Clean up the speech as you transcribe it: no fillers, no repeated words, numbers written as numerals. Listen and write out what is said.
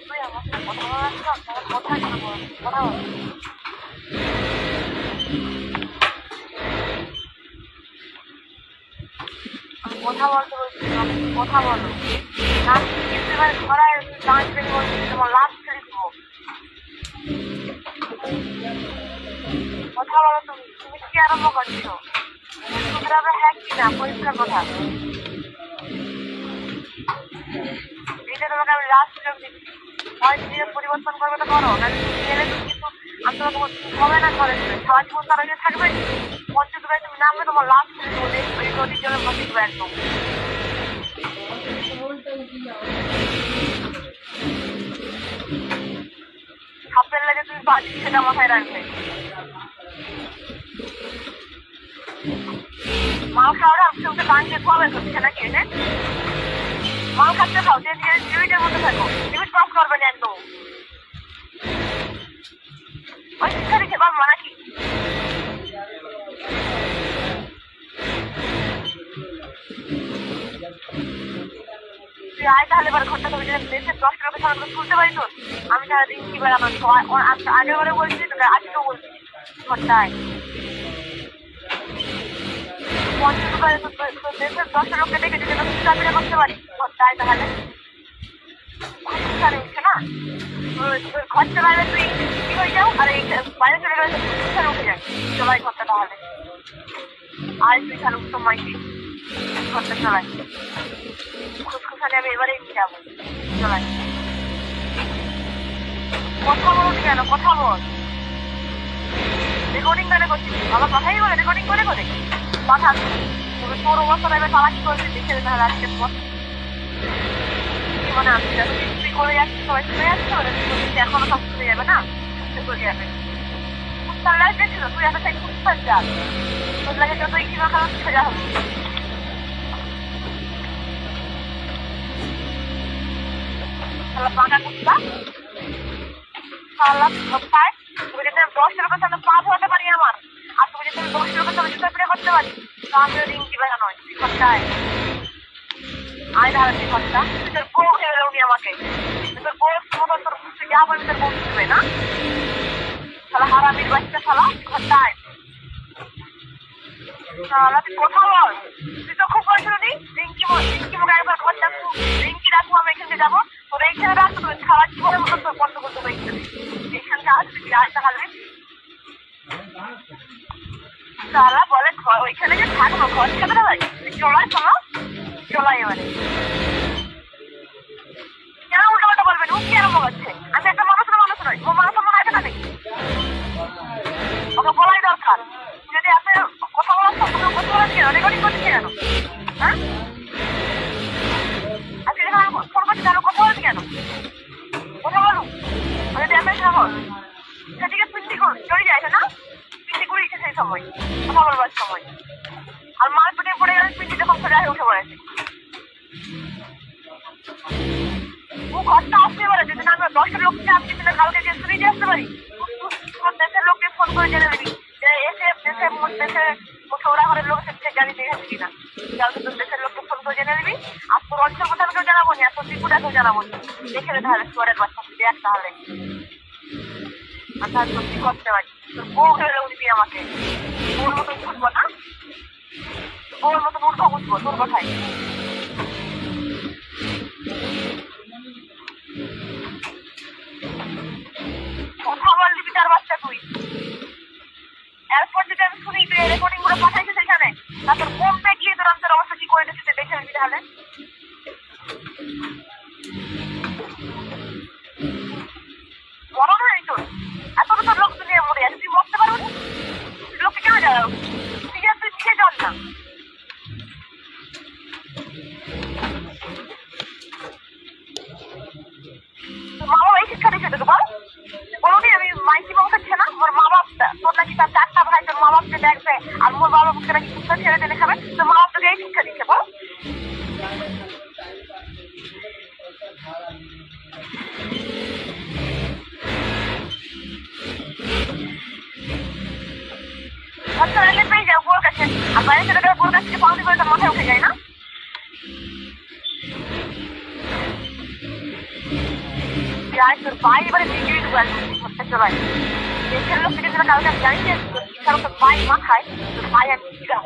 তুই আমার সাথে কথা বলার কথা কথা বল। কথা বলতে বলছি কথা বলো না, একেবারে ঘরায় ডান্স বেরিয়ে বলছি তোমার লাভ ছেড়ে দেবো। কথা বলো তুমি, তুমি কি আরম্ভ করছো? শুধরাবে হ্যাঁ কি না পরিষ্কার কথা। এটা তোমাকে আমি লাস্ট সুযোগ দিচ্ছি, হয় নিজের পরিবর্তন করবে তো করো, না গেলে তুমি কিন্তু আমি তোমাকে হবে না ঘরে সারা জীবন তারা গিয়ে থাকবে। পঞ্চদুরায় তুমি নামবে তোমার লাস্ট ছেড়ে দেবো, দেখবে এই নদীর জলে বসে দেবো একদম। সাপের লাগে তুমি বাজি সেটা মাথায় রাখবে। মাল খাওয়াটা আজকে ওকে বানিয়ে খাওয়াবে হচ্ছে নাকি এনে মাল খাচ্ছে খাও, যে লিমিটের মধ্যে থাকো, লিমিট ক্রস করবে না একদম। ওই শিক্ষা দিচ্ছে বাবা নাকি তুই আয় তাহলে এবার ঘরটা তুমি দেশের 10 লোকের সামনে তুলতে পারি তো। আমি সারাদিন কি বেড়ানো আগের বারে বলছি তোকে, আজকেও বলছি ঘরটায় দেশের 10 লোককে দেখে যদি চাকরিটা করতে পারি ঘরটায় তাহলে উঠছে না। খরচা বাইরে তুই কি হয়ে যাও, আর এই বাইরে চলে গেলে উঠে যায় চলাই ঘরটা তাহলে। আর তুই তাহলে উত্তম মাইকে ঘরটা চলাই খুশখুশানি আমি এবারেই যাবো চলাই। কথা বলো কেন, কথা বল। রেকর্ডিং করে করছিস, আমার কথাই বলে রেকর্ডিং করে করে কথা তবে তোর অবস্থা এবার চালাকি করবি দেখে তাহলে আজকে মানে আমি তুই করে যাচ্ছিস সবাই শুনে যাচ্ছে ওরা এখনো কাজ করে যাবে না চলে যাবে। কুত্তার লাইফ দেখছিল তুই একটা সাইড কুত্তার যা তোর লাগে যত কিনা খারাপ সেটা হবে। বাঁকা কুত্তা পায় তুমি যদি 10 লোকের সামনে পা ধোয়াতে পারি আমার, আর তুমি যদি 10 লোকের সামনে জুতা পিড়ে করতে পারি তো আমিও রিঙ্কি বেড়া নয় ঘরটায় আয় ধারা তুই ঘরটা। তুই তোর বউ খেয়ে উনি আমাকে তোর বউ মতো তোর তুই যা বলবি তোর বউ শুনবে না। শালা হারামির বাচ্চা শালা ঘরটায় শালা তুই কথা বল। তুই তো খুব বলছিল নি রিঙ্কি মুখে একবার ঘরটা রিঙ্কি রাখবো আমি এখানে যাবো তোর এইখানে রাখতো তুই সারা জীবনের মতো তোর বন্ধ করতে পারি এইখানটা আসবি তুই আয় তাহলে। শালা বলে ওইখানে যে থাকবো ঘর খেতে দেবে চলাই চলো চলাই এবারে কেন উল্টো উল্টো বলবেন ও কি আরম্ভ করছে। আমি একটা মানুষ নয় ও মানুষ মনে আছে না দেখি ওকে বলাই দরকার। যদি আপনি কথা বলার কথা বলেন কেন রেকর্ডিং করছি কেন হ্যাঁ আজকে যখন ফোন করছি কেন কথা বলছি কেন কথা বলুন যদি আপনি সেদিকে পিন্ডি চলে যায় না পিন্ডি ঘুরিয়েছে সেই সময় কথা বলবার সময় আর মাল পেটে পড়ে গেলে পিন্ডি তখন ফেলে উঠে পড়েছে। ও ঘরটা আসতে পারে যদি না আমরা 10 লোককে আসছি তাহলে কালকে যে শুনে দিয়ে আসতে পারি। দেশের লোককে ফোন করে জেনে নিবি যে এসে দেশে ওরা ঘরের লোক সেদিকে জানি দেখেছি কিনা কালকে তোর দেশের লোককে ফোন করে জেনে নিবি। আর তোর অঞ্চল কোথাও জানাবো না, তোর দিকুটাকেও জানাবো না, দেখে নে তাহলে সুয়ারের বাচ্চা দেখ তাহলে আর তার সত্যি করতে পারি তোর বউ হয়ে উঠবি আমাকে ওর মতন বুঝবো না ওর মতন উঠবো বুঝবো তোর কথাই। কথা বলবি তার বাচ্চা তুই এরপর যদি আমি শুনি তুই রেকর্ডিং করে পাঠাইছিস সেখানে না তোর বোমটা গিয়ে তোর অন্তর অবস্থা কি করে দিচ্ছিস দেখে নিবি তাহলে। মরণ নেই তোর এত তোর লোক নিয়ে মরে আছে তুই মরতে পারবি লোককে কেন যাও তুই নিজে চল না। তোর মা বাবা এই শিক্ষা দিচ্ছে তোকে বল বলুনি আমি মাইকি বাবা খাচ্ছে না মোর মা বাপ তোর নাকি তার 4টা ভাই তোর মা বাপকে দেখবে আর মোর বাবা মুখে নাকি কুত্তা ছেড়ে দিলে খাবে তোর মা বাপ তোকে এই শিক্ষা দিচ্ছে বল। ঘরটা এলে পেয়ে যাও বোর কাছে আর বাইরে চলে গেলে বোর কাছ থেকে পাউনি করে তোর মাথায় উঠে যায় না। যায় তোর ভাই এবারে বিক্রি দেবো ঘরটা চলাই দেশের লোক থেকে যেন কালকে আমি জানি যে তোর ভাই মাথায় তোর ভাই আমি দিলাম